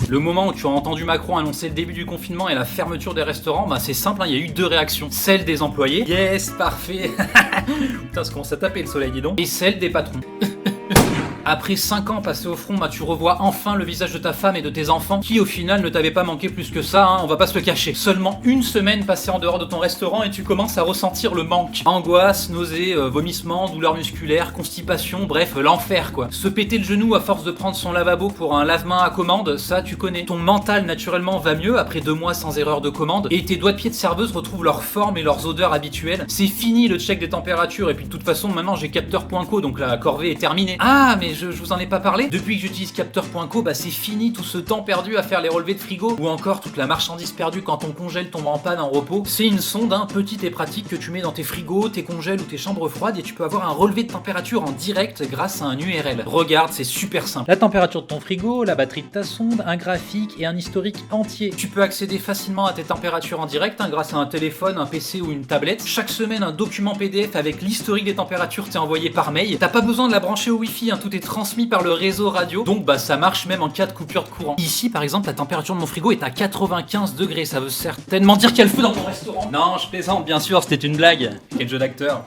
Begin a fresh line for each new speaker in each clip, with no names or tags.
Le moment où tu as entendu Macron annoncer le début du confinement et la fermeture des restaurants, bah c'est simple, il y a eu deux réactions. Celle des employés, yes, parfait. Putain, ça commence à taper le soleil, dis donc. Et celle des patrons. Après 5 ans passés au front, bah tu revois enfin le visage de ta femme et de tes enfants, qui au final ne t'avaient pas manqué plus que ça, hein, on va pas se le cacher. Seulement une semaine passée en dehors de ton restaurant et tu commences à ressentir le manque. Angoisse, nausées, vomissements, douleurs musculaires, constipation, bref, l'enfer quoi. Se péter le genou à force de prendre son lavabo pour un lave-main à commande, ça tu connais. Ton mental naturellement va mieux après 2 mois sans erreur de commande, et tes doigts de pied de serveuse retrouvent leur forme et leurs odeurs habituelles. C'est fini le check des températures, et puis de toute façon maintenant j'ai capteur.co, donc la corvée est terminée. Ah mais je vous en ai pas parlé. Depuis que j'utilise capteur.co, bah c'est fini tout ce temps perdu à faire les relevés de frigo, ou encore toute la marchandise perdue quand ton congèle tombe en panne en repos. C'est une sonde, petite et pratique, que tu mets dans tes frigos, tes congèles ou tes chambres froides, et tu peux avoir un relevé de température en direct grâce à un URL. Regarde, c'est super simple. La température de ton frigo, la batterie de ta sonde, un graphique et un historique entier. Tu peux accéder facilement à tes températures en direct grâce à un téléphone, un PC ou une tablette. Chaque semaine, un document PDF avec l'historique des températures t'est envoyé par mail. T'as pas besoin de la brancher au Wi-Fi, tout est transmis par le réseau radio, donc bah ça marche même en cas de coupure de courant. Ici par exemple la température de mon frigo est à 95 degrés, ça veut certainement dire qu'il y a le feu dans ton restaurant. Non, je plaisante, bien sûr, c'était une blague. Quel jeu d'acteur.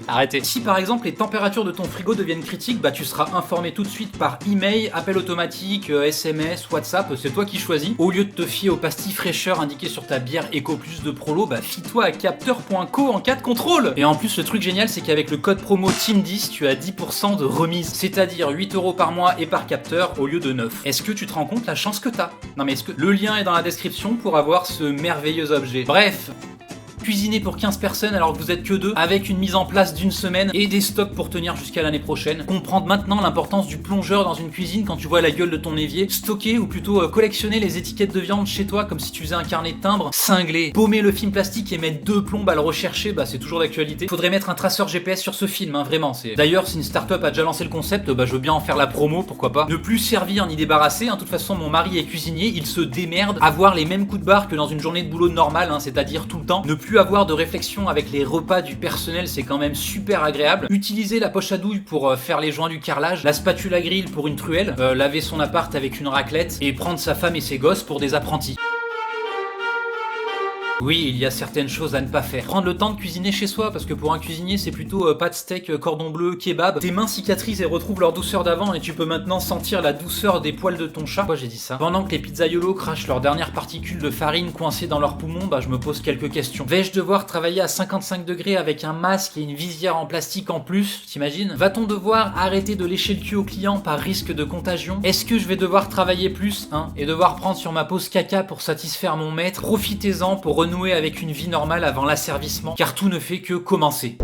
Arrêtez. Si par exemple les températures de ton frigo deviennent critiques, bah tu seras informé tout de suite par email, appel automatique, SMS, WhatsApp, c'est toi qui choisis. Au lieu de te fier aux pastilles fraîcheur indiquées sur ta bière Eco Plus de Prolo, bah fie-toi à capteur.co en cas de contrôle. Et en plus le truc génial c'est qu'avec le code promo TEAM10 tu as 10% de remise, c'est-à-dire 8 € par mois et par capteur au lieu de 9. Est-ce que tu te rends compte la chance que t'as? Non mais est-ce que le lien est dans la description pour avoir ce merveilleux objet. Bref, cuisiner pour 15 personnes alors que vous êtes que 2, avec une mise en place d'1 semaine et des stocks pour tenir jusqu'à l'année prochaine. Comprendre maintenant l'importance du plongeur dans une cuisine quand tu vois la gueule de ton évier. Stocker ou plutôt collectionner les étiquettes de viande chez toi comme si tu faisais un carnet de timbres. Cingler, paumer le film plastique et mettre 2 plombes à le rechercher, bah c'est toujours d'actualité. Faudrait mettre un traceur GPS sur ce film, vraiment. D'ailleurs, si une start-up a déjà lancé le concept, bah je veux bien en faire la promo, pourquoi pas. Ne plus servir ni débarrasser, de toute façon mon mari est cuisinier, il se démerde. Avoir les mêmes coups de barre que dans une journée de boulot normale, c'est-à-dire tout le temps. Ne plus avoir de réflexion avec les repas du personnel, c'est quand même super agréable. Utiliser la poche à douille pour faire les joints du carrelage, la spatule à grill pour une truelle, laver son appart avec une raclette et prendre sa femme et ses gosses pour des apprentis. Oui, il y a certaines choses à ne pas faire. Prendre le temps de cuisiner chez soi, parce que pour un cuisinier, c'est plutôt pâte steak, cordon bleu, kebab. Tes mains cicatrisent et retrouvent leur douceur d'avant, et tu peux maintenant sentir la douceur des poils de ton chat. Pourquoi j'ai dit ça? Pendant que les pizzaiolos crachent leurs dernières particules de farine coincées dans leurs poumons, bah je me pose quelques questions. Vais-je devoir travailler à 55 degrés avec un masque et une visière en plastique en plus? T'imagines? Va-t-on devoir arrêter de lécher le cul aux clients par risque de contagion? Est-ce que je vais devoir travailler plus, et devoir prendre sur ma pause caca pour satisfaire mon maître? Profitez-en pour renouer avec une vie normale avant l'asservissement, car tout ne fait que commencer.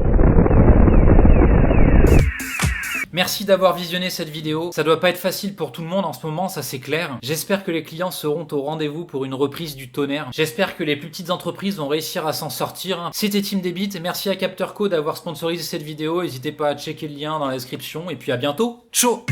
Merci d'avoir visionné cette vidéo. Ça doit pas être facile pour tout le monde en ce moment, ça c'est clair. J'espère que les clients seront au rendez-vous pour une reprise du tonnerre. J'espère que les plus petites entreprises vont réussir à s'en sortir. C'était Team Debit, merci à capteur.co d'avoir sponsorisé cette vidéo. N'hésitez pas à checker le lien dans la description, et puis à bientôt. Ciao.